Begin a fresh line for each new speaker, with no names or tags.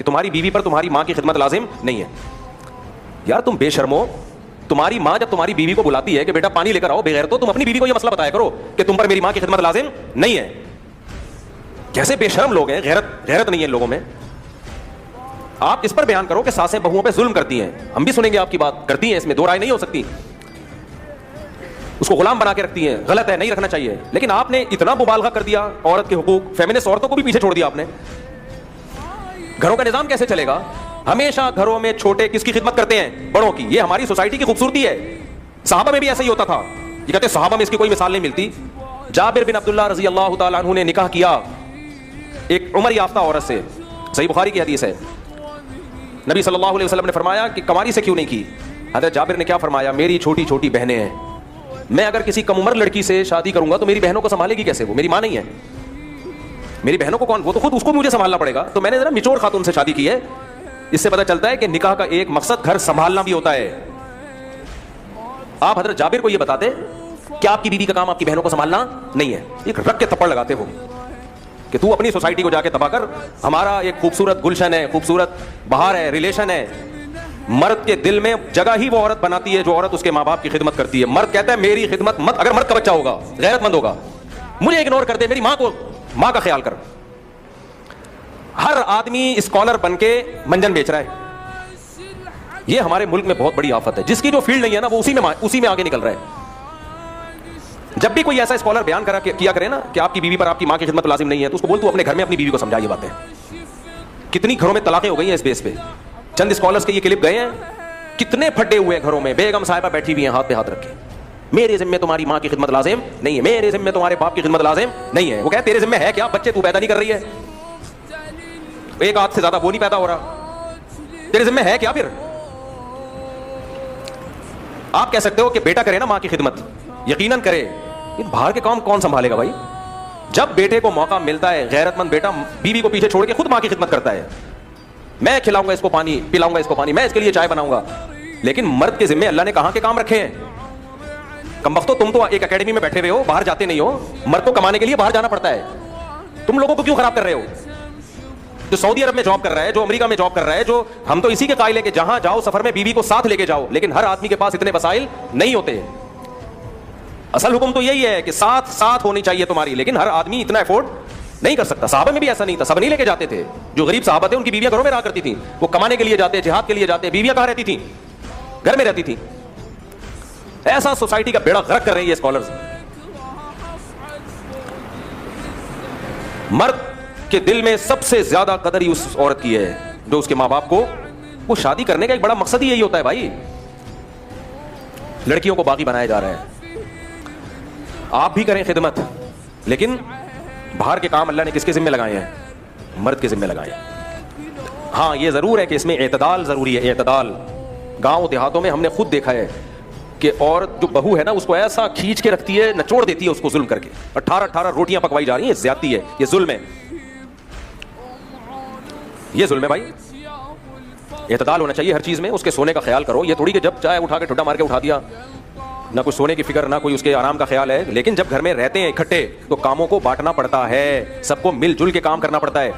कि तुम्हारी बीवी पर तुम्हारी माँ की खिदमत लाजिम नहीं है। यार तुम बेशर्मो, तुम्हारी माँ जब तुम्हारी बीवी को बुलाती है कि बेटा पानी लेकर आओ, बगैर तो तुम अपनी बीवी को यह मसला बताया करो कि तुम पर मेरी माँ की खिदमत लाजिम नहीं है। कैसे बेशर्म लोग हैं, गैरत नहीं है लोगों में। आप इस पर बयान करो कि सासें बहुओं पे जुल्म करती हैं, हम भी सुनेंगे आपकी बात, करती हैं, इसमें दो राय नहीं हो सकती। उसको गुलाम बना के रखती हैं, गलत है, नहीं रखना चाहिए। लेकिन आपने इतना मुबालगा कर दिया औरत के हुकूक, फेमिनिस्ट औरतों को भी पीछे छोड़ दिया आपने। घरों का निजाम कैसे चलेगा? हमेशा घरों में छोटे किसकी खिदमत करते हैं? बड़ों की। ये हमारी सोसाइटी की खूबसूरती है। सहाबा में भी ऐसा ही होता था। ये कहते सहाबा में इसकी कोई मिसाल नहीं मिलती। जाबिर बिन अब्दुल्लाह रजी अल्लाह तआला अन्हु ने निकाह किया एक उम्र याफ्ता औरत से, सही बुखारी की हदीस है। नबी सल्लल्लाहु अलैहि वसल्लम ने फरमाया कि कमारी से क्यों नहीं की? हज़रत जाबिर ने क्या फरमाया, मेरी छोटी छोटी बहनें हैं, मैं अगर किसी कम उम्र लड़की से शादी करूंगा तो मेरी बहनों को संभालेगी कैसे? वो मेरी माँ नहीं है, मेरी बहनों को कौन, वो तो खुद उसको मुझे संभालना पड़ेगा। तो मैंने जरा मिचोर खातून से शादी की है। इससे पता चलता है कि निकाह का एक मकसद घर संभालना भी होता है। आप हज़रत जाबिर को ये बताते कि आपकी बीवी का काम आपकी बहनों को संभालना नहीं है, एक रख के थप्पड़ लगाते हो कि तू अपनी सोसाइटी को जाके तबाह कर, हमारा एक खूबसूरत गुलशन है, खूबसूरत बहार है, रिलेशन है। मर्द के दिल में जगह ही वो औरत बनाती है जो औरत उसके माँ बाप की खिदमत करती है। मर्द कहता है मेरी खिदमत मत, अगर मर्द का बच्चा होगा, गैरतमंद होगा, मुझे इग्नोर कर दे, मेरी माँ का ख्याल कर। हर आदमी स्कॉलर बनके मंजन बेच रहा है। ये हमारे मुल्क में बहुत बड़ी आफत है। जिसकी जो फील्ड नहीं है ना, वो उसी में आगे निकल रहा है। जब भी कोई ऐसा स्कॉलर बयान किया करे ना कि आपकी बीवी पर आपकी माँ की खिदमत लाजिम नहीं है, तो उसको बोल तू अपने घर में अपनी बीवी को समझा ये बातें। कितनी घरों में तलाकें हो गई हैं इस बेस पे। चंद स्कॉलर्स के ये क्लिप गए हैं, कितने फटे हुए घरों में बेगम साहिबा बैठी हुई हैं हाथ पे हाथ रखे, मेरे जिम्मे तुम्हारी माँ की खिदमत लाजिम नहीं है, मेरे जिम्मे तुम्हारे बाप की खिदमत लाजिम नहीं है। वो कहे तेरे जिम्मे है क्या? बच्चे तू पैदा नहीं कर रही है, एक हाथ से ज्यादा वो नहीं पैदा हो रहा, तेरे जिम्मे है क्या? फिर आप कह सकते हो कि बेटा करे ना माँ की खिदमत, यकीनन करे, बाहर के काम कौन संभालेगा भाई? जब बेटे को मौका मिलता है, गैरतमंद बेटा बीवी को पीछे छोड़ के खुद माँ की खिदमत करता है। मैं खिलाऊंगा इसको पानी, पिलाऊंगा इसको पानी, मैं इसके लिए चाय बनाऊंगा। लेकिन मर्द के जिम्मे अल्लाह ने कहां के काम रखे हैं? कमबख्तो, तुम तो एक एकेडमी में बैठे हुए हो, बाहर जाते नहीं हो। मर्द को कमाने के लिए बाहर जाना पड़ता है। तुम लोगों को क्यों खराब कर रहे हो? जो सऊदी अरब में जॉब कर रहा है, जो अमेरिका में जॉब कर रहा है, जो हम तो इसी के कायल है कि जहां जाओ सफर में बीवी को साथ लेके जाओ। लेकिन हर आदमी के पास इतने वसाइल नहीं होते। असल हुक्म तो यही है कि साथ होनी चाहिए तुम्हारी, लेकिन हर आदमी इतना एफोर्ड नहीं कर सकता। साहबा में भी ऐसा नहीं था, सब नहीं लेके जाते थे। जो गरीब साहबा थे उनकी बीवियां घरों में रहा करती थी, वो कमाने के लिए जाते, जिहाद के लिए जाते, बीवियां कहां रहती थी? घर में रहती थी। ऐसा सोसाइटी का बेड़ा गर्क कर रही है स्कॉलर्स। मर्द के दिल में सबसे ज्यादा कदर ही उस औरत की है जो उसके माँ बाप को, वो शादी करने का एक बड़ा मकसद ही यही होता है भाई। लड़कियों को बाकी बनाया जा रहा है। आप भी करें खिदमत, लेकिन बाहर के काम अल्लाह ने किसके जिम्मे लगाए हैं? मर्द के जिम्मे लगाए हैं। हाँ, ये जरूर है कि इसमें एतदाल जरूरी है। एतदाल गांव देहातों में हमने खुद देखा है कि औरत जो बहू है ना, उसको ऐसा खींच के रखती है, नचोड़ देती है उसको जुल्म करके। 18 रोटियां पकवाई जा रही हैं, ज्यादती है, ये जुल्म है, ये जुल्म है भाई। एतदाल होना चाहिए हर चीज में। उसके सोने का ख्याल करो। ये थोड़ी कि जब चाहे उठा के ठुड्डा मार के उठा दिया, ना कोई सोने की फिक्र, ना कोई उसके आराम का ख्याल है। लेकिन जब घर में रहते हैं इकट्ठे, तो कामों को बांटना पड़ता है, सबको मिलजुल के काम करना पड़ता है।